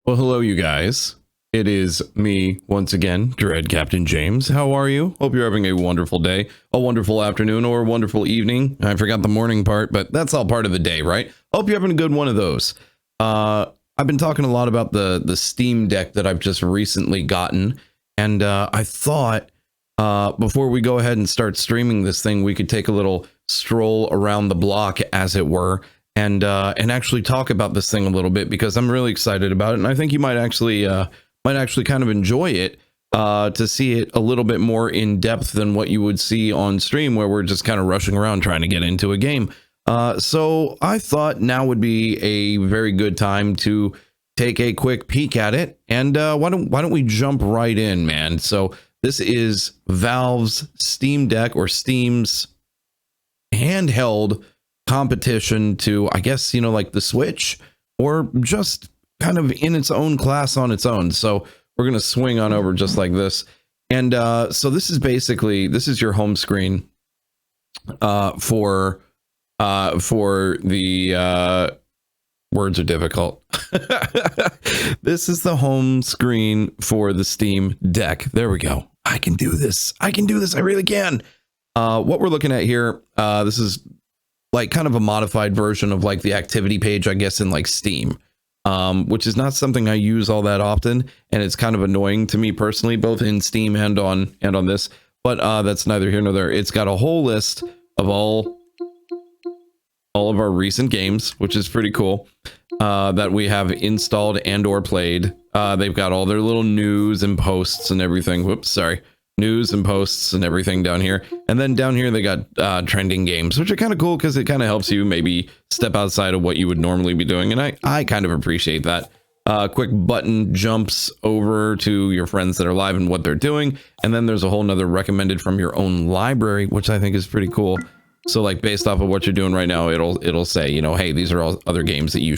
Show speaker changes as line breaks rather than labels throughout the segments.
Well, hello, you guys. It is me once again, Dread Captain James. How are you? Hope you're having a wonderful day, a wonderful afternoon, or a wonderful evening. I forgot the morning part, but that's all part of the day, right? Hope you're having a good one of those. I've been talking a lot about the Steam Deck that I've just recently gotten, and I thought before we go ahead and start streaming this thing, we could take a little stroll around the block, as it were, and actually talk about this thing a little bit, because I'm really excited about it, and I think you might actually kind of enjoy it, to see it a little bit more in depth than what you would see on stream, where we're just kind of rushing around trying to get into a game. So I thought now would be a very good time to take a quick peek at it, and why don't we jump right in, man? So this is Valve's Steam Deck, or Steam's handheld competition to, I guess, like the Switch, or just kind of in its own class on its own. So we're going to swing on over just like this. And so this is your home screen for the words are difficult. This is the home screen for the Steam Deck. There we go. I can do this. I really can. What we're looking at here, this is like kind of a modified version of like the activity page, I guess, in like Steam, which is not something I use all that often, and it's kind of annoying to me personally, both in Steam and on this. But that's neither here nor there. It's got a whole list of all of our recent games, which is pretty cool, that we have installed and or played. They've got all their little news and posts and everything. Whoops, sorry. News and posts and everything down here. And then down here they got trending games, which are kind of cool because it kind of helps you maybe step outside of what you would normally be doing, and I kind of appreciate that. Quick button jumps over to your friends that are live and what they're doing, and then there's a whole nother recommended from your own library, which I think is pretty cool. So like based off of what you're doing right now, it'll say, hey, these are all other games that you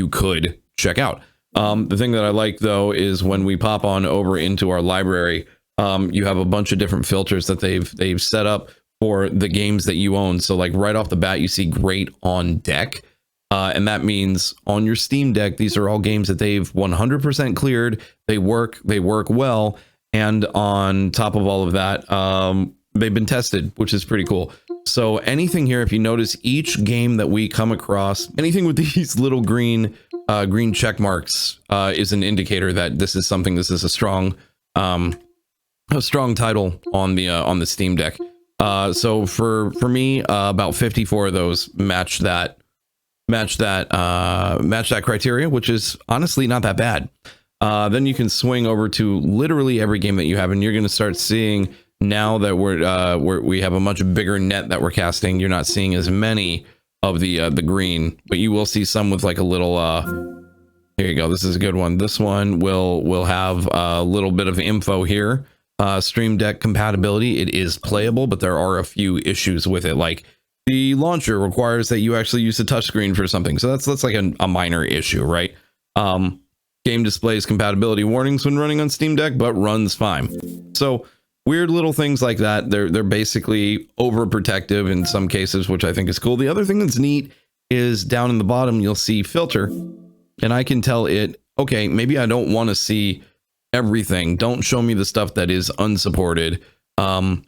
could check out. The thing that I like though is when we pop on over into our library, you have a bunch of different filters that they've set up for the games that you own. So like right off the bat, you see great on deck. And that means on your Steam Deck, these are all games that they've 100% cleared. They work well. And on top of all of that, they've been tested, which is pretty cool. So anything here, if you notice, each game that we come across, anything with these little green check marks, is an indicator that this is a strong title on the Steam Deck. So for me, about 54 of those match that criteria, which is honestly not that bad. Then you can swing over to literally every game that you have, and you're going to start seeing, now that we have a much bigger net that we're casting, you're not seeing as many of the green, but you will see some with like a little here you go. This is a good one. This one will have a little bit of info here. Stream Deck compatibility, it is playable, but there are a few issues with it, like the launcher requires that you actually use the touchscreen for something, so that's like a minor issue, right? Game displays compatibility warnings when running on Steam Deck, but runs fine. So weird little things like that. They're basically overprotective in some cases, which I think is cool. The other thing that's neat is down in the bottom you'll see filter, and I can tell it, okay, maybe I don't want to see everything. Don't show me the stuff that is unsupported, and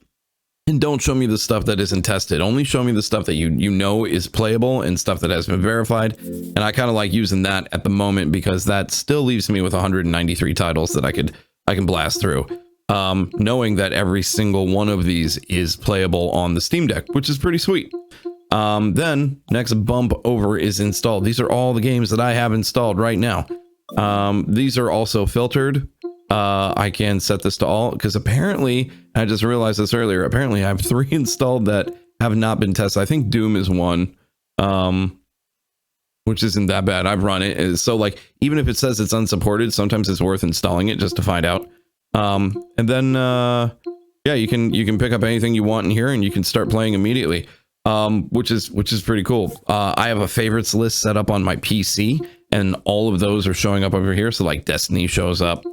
don't show me the stuff that isn't tested. Only show me the stuff that you know is playable and stuff that has been verified. And I kind of like using that at the moment, because that still leaves me with 193 titles that I can blast through, knowing that every single one of these is playable on the Steam Deck, which is pretty sweet. Then next bump over is installed. These are all the games that I have installed right now. These are also filtered. I can set this to all, because apparently, I just realized this earlier, apparently I have 3 installed that have not been tested. I think Doom is one, which isn't that bad. I've run it. So like, even if it says it's unsupported, sometimes it's worth installing it just to find out. And then, yeah, you can pick up anything you want in here and you can start playing immediately, which is pretty cool. I have a favorites list set up on my PC, and all of those are showing up over here. So like Destiny shows up.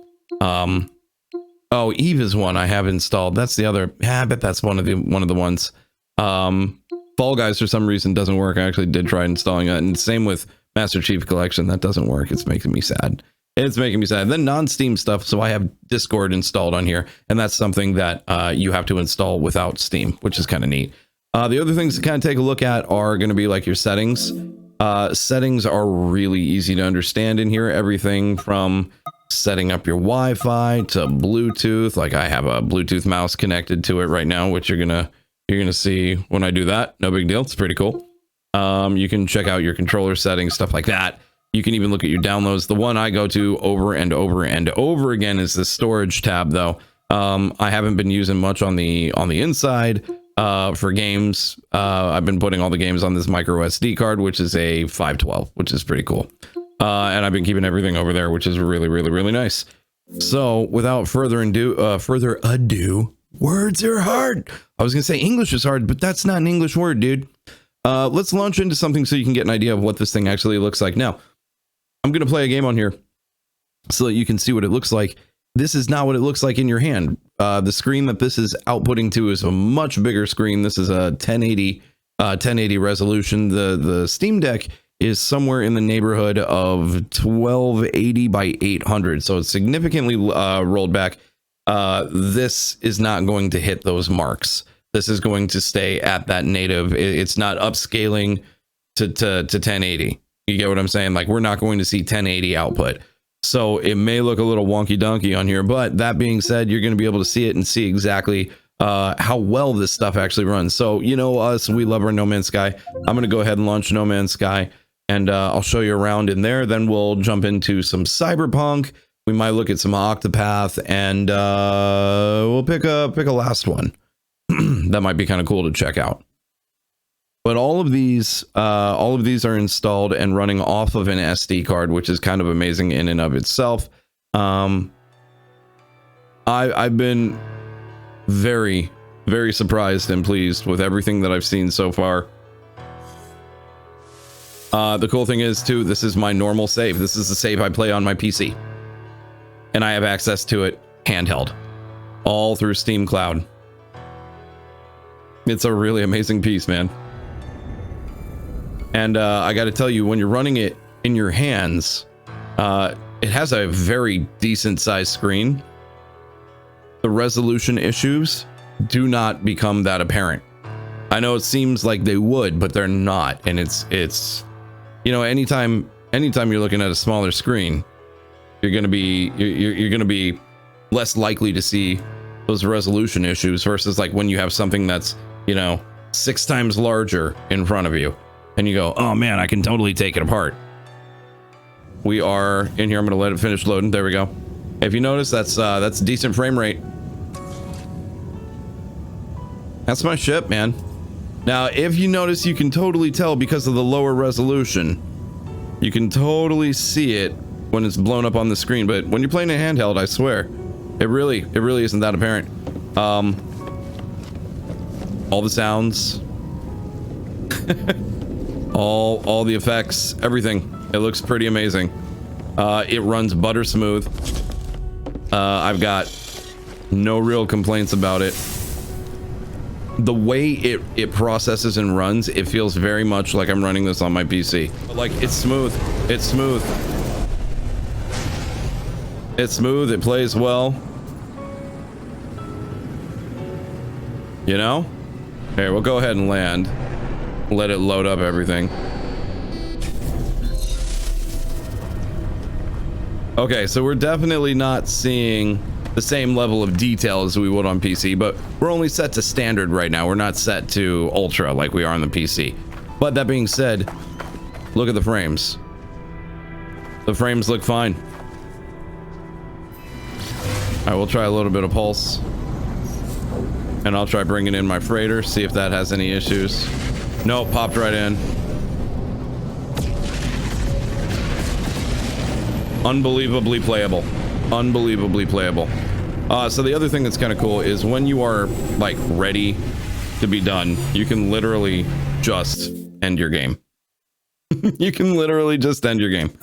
Oh, Eve is one I have installed. That's the other. I bet that's one of the ones. Fall Guys for some reason doesn't work. I actually did try installing it, and same with Master Chief Collection. That doesn't work. It's making me sad. It's making me sad. Then non-Steam stuff. So I have Discord installed on here, and that's something that you have to install without Steam, which is kind of neat. The other things to kind of take a look at are going to be like your settings. Settings are really easy to understand in here. Everything from setting up your Wi-Fi to Bluetooth. Like I have a Bluetooth mouse connected to it right now, which you're gonna see when I do that. No big deal. It's pretty cool. You can check out your controller settings, stuff like that. You can even look at your downloads. The one I go to over and over and over again is the storage tab, though. I haven't been using much on the inside for games. I've been putting all the games on this micro SD card, which is a 512, which is pretty cool. And I've been keeping everything over there, which is really, really, really nice. So without further ado, words are hard. I was gonna say English is hard, but that's not an English word, dude. Let's launch into something so you can get an idea of what this thing actually looks like. Now, I'm gonna play a game on here so that you can see what it looks like. This is not what it looks like in your hand. The screen that this is outputting to is a much bigger screen. This is a 1080 resolution. The Steam Deck is somewhere in the neighborhood of 1280 by 800, so it's significantly rolled back. This is not going to hit those marks. This is going to stay at that native. It's not upscaling to 1080. You get what I'm saying? Like, we're not going to see 1080 output. So it may look a little wonky donkey on here, but that being said, you're going to be able to see it and see exactly how well this stuff actually runs. So, you know, us, we love our No Man's Sky. I'm going to go ahead and launch No Man's Sky, and I'll show you around in there. Then we'll jump into some Cyberpunk. We might look at some Octopath, and we'll pick a last one. That might be kind of cool to check out. But all of these are installed and running off of an SD card, which is kind of amazing in and of itself. I've been very, very surprised and pleased with everything that I've seen so far. The cool thing is, too, this is my normal save. This is the save I play on my PC. And I have access to it handheld, all through Steam Cloud. It's a really amazing piece, man. And I got to tell you, when you're running it in your hands, it has a very decent sized screen. The resolution issues do not become that apparent. I know it seems like they would, but they're not. And it's you know, anytime you're looking at a smaller screen, you're gonna be less likely to see those resolution issues versus like when you have something that's, you know, 6 times larger in front of you. And you go, oh man, I can totally take it apart. We are in here. I'm gonna let it finish loading. There we go. If you notice, that's decent frame rate. That's my ship, man. Now, if you notice, you can totally tell because of the lower resolution. You can totally see it when it's blown up on the screen. But when you're playing a handheld, I swear, it really isn't that apparent. All the sounds. all the effects, everything. It looks pretty amazing. It runs butter smooth. I've got no real complaints about it. The way it processes and runs, it feels very much like I'm running this on my PC. Like, it's smooth. It's smooth. It's smooth. It plays well. You know? Here, we'll go ahead and land. Let it load up everything. Okay, so we're definitely not seeing the same level of detail as we would on PC, but we're only set to standard right now. We're not set to ultra like we are on the PC. But that being said, look at the frames. The frames look fine. All right, we'll try a little bit of pulse. And I'll try bringing in my freighter, see if that has any issues. Nope, popped right in. Unbelievably playable. Unbelievably playable. So the other thing that's kind of cool is when you are like ready to be done, you can literally just end your game. You can literally just end your game.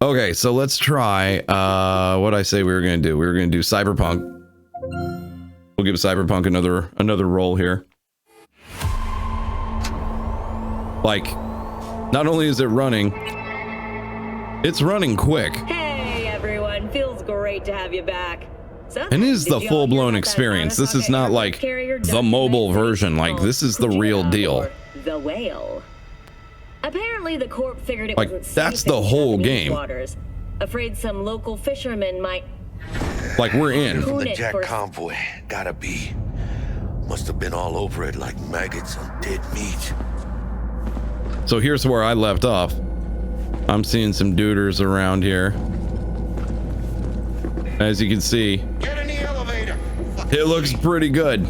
Okay, so let's try what I say we were going to do. We were going to do Cyberpunk. We'll give Cyberpunk another roll here. Like, not only is it running, it's running quick.
Hey, Feels great to have you back. So,
And is the
did y'all
full-blown
hear about that
experience. This is
Nagasaki
not
aircraft
like
carrier
the
dumped
mobile
Mexico
version. Like, this is the real
Kujira,
deal.
or the whale. Apparently, the Corp figured it
Like,
wasn't safe
that's
in
the whole
Japanese
game.
waters. Afraid some local fishermen might.
Like, we're in.
Coon
The
it
Jack
for-
convoy. Gotta be. Must have been all over it like maggots on dead meat.
So here's where I left off. I'm seeing some duders around here. As you can see,
Get in the elevator.
it looks pretty good.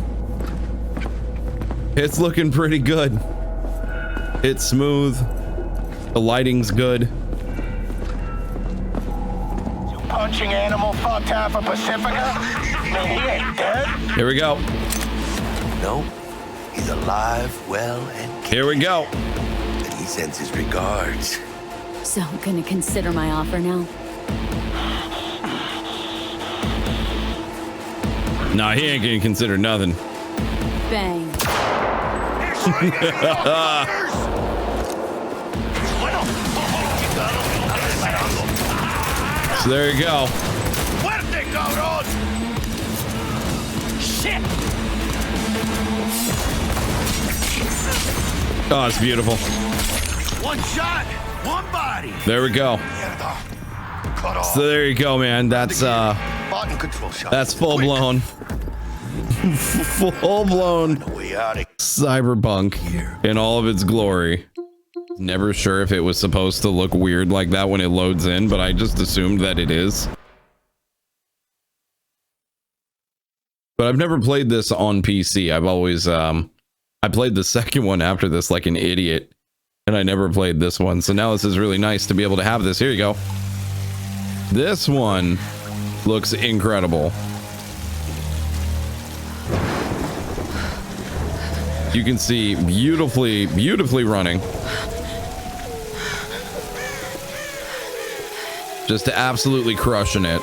It's looking pretty good. It's smooth. The lighting's good.
You punching animal fucked half of Pacifica? I mean, he ain't dead.
Here we go.
No, he's alive, well, and
Here we go.
he sends his regards.
So, gonna consider my offer now?
Nah, he ain't gonna consider nothing.
Bang.
So there you go.
Fuerte, cabrón! Shit!
Oh, it's beautiful.
One shot, one body.
There we go.
Mierda. Cut off.
So there you go, man. That's
Button control shot.
full blown. Full blown
Way out of
Cyberpunk in all of its glory. Never sure if it was supposed to look weird like that when it loads in, but I just assumed that it is. But I've never played this on PC. I've always I played the second one after this like an idiot, and I never played this one. So now this is really nice to be able to have this. Here you go. This one looks incredible. You can see beautifully running. Just absolutely crushing it.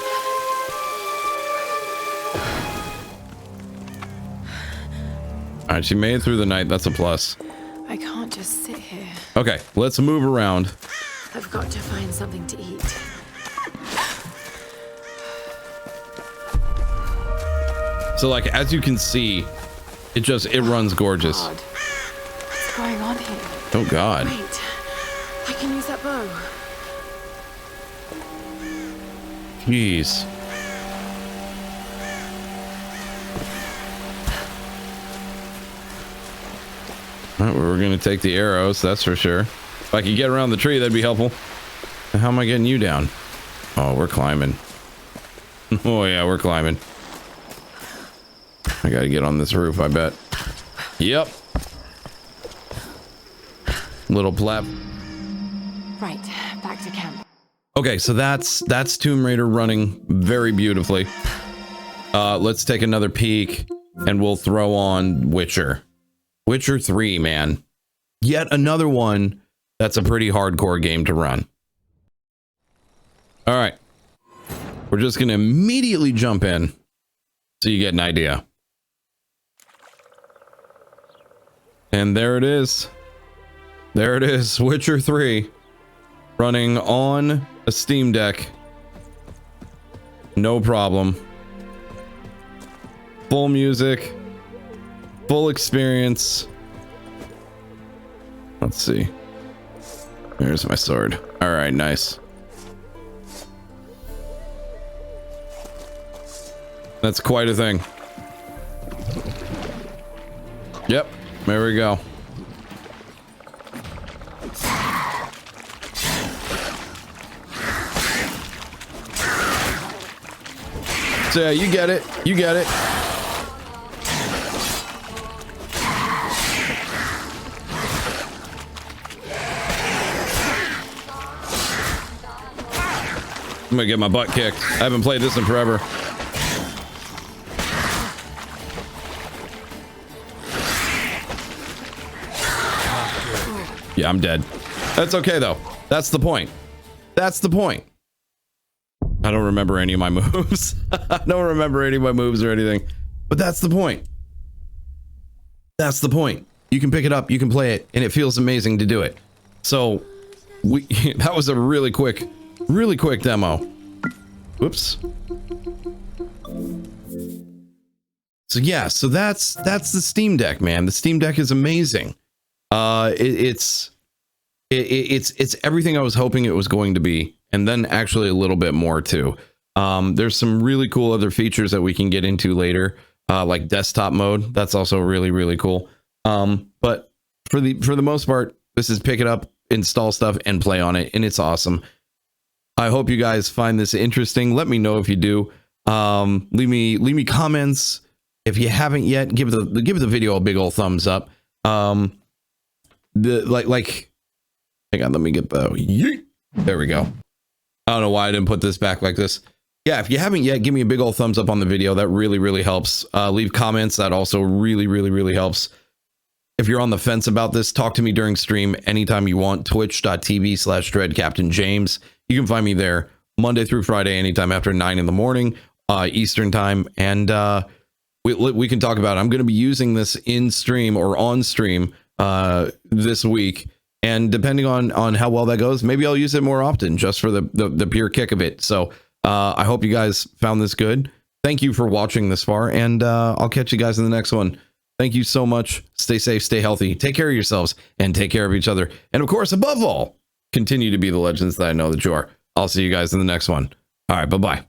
All right, she made it through the night. That's a plus.
I can't just sit here.
Okay, let's move around.
I've got to find something to eat.
So like, as you can see, it runs gorgeous.
God. What's going on here?
Oh God.
Wait. I can use that bow.
Jeez. All right, well, we're gonna take the arrows, that's for sure. If I could get around the tree, that'd be helpful. How am I getting you down? Oh, we're climbing. Oh yeah, we're climbing. I gotta get on this roof, I bet. Yep. Little plap.
Right, back to camp.
Okay, so that's Tomb Raider running very beautifully. Let's take another peek and we'll throw on Witcher. Witcher 3, man. Yet another one that's a pretty hardcore game to run. All right. We're just going to immediately jump in so you get an idea. And there it is. There it is, Witcher 3. Running on a Steam Deck. No problem. Full music. Full experience. Let's see. There's my sword. All right, nice. That's quite a thing. Yep, there we go. So yeah, you get it. You get it. I'm gonna get my butt kicked. I haven't played this in forever. Yeah, I'm dead. That's okay though. That's the point. That's the point. I don't remember any of my moves. I don't remember any of my moves or anything. But that's the point. That's the point. You can pick it up, you can play it, and it feels amazing to do it. So that was a really quick demo. Whoops. So yeah, so that's the Steam Deck, man. The Steam Deck is amazing. It's everything I was hoping it was going to be, and then actually a little bit more too. There's some really cool other features that we can get into later, like desktop mode. That's also really, really cool. But for the most part, this is pick it up, install stuff, and play on it, and it's awesome. I hope you guys find this interesting. Let me know if you do. Leave me comments. If you haven't yet, give the video a big old thumbs up. Hang on, let me get the yeet. There we go. I don't know why I didn't put this back like this. Yeah, if you haven't yet, give me a big old thumbs up on the video. That really, really helps. Leave comments. That also really, really, really helps. If you're on the fence about this, talk to me during stream anytime you want. Twitch.tv/DreadCaptainJames. You can find me there Monday through Friday, anytime after 9 in the morning, Eastern time. And we can talk about it. I'm going to be using this in stream or on stream this week. And depending on how well that goes, maybe I'll use it more often just for the pure kick of it. So I hope you guys found this good. Thank you for watching this far, and I'll catch you guys in the next one. Thank you so much. Stay safe, stay healthy, take care of yourselves, and take care of each other. And of course, above all, continue to be the legends that I know that you are. I'll see you guys in the next one. All right, bye-bye.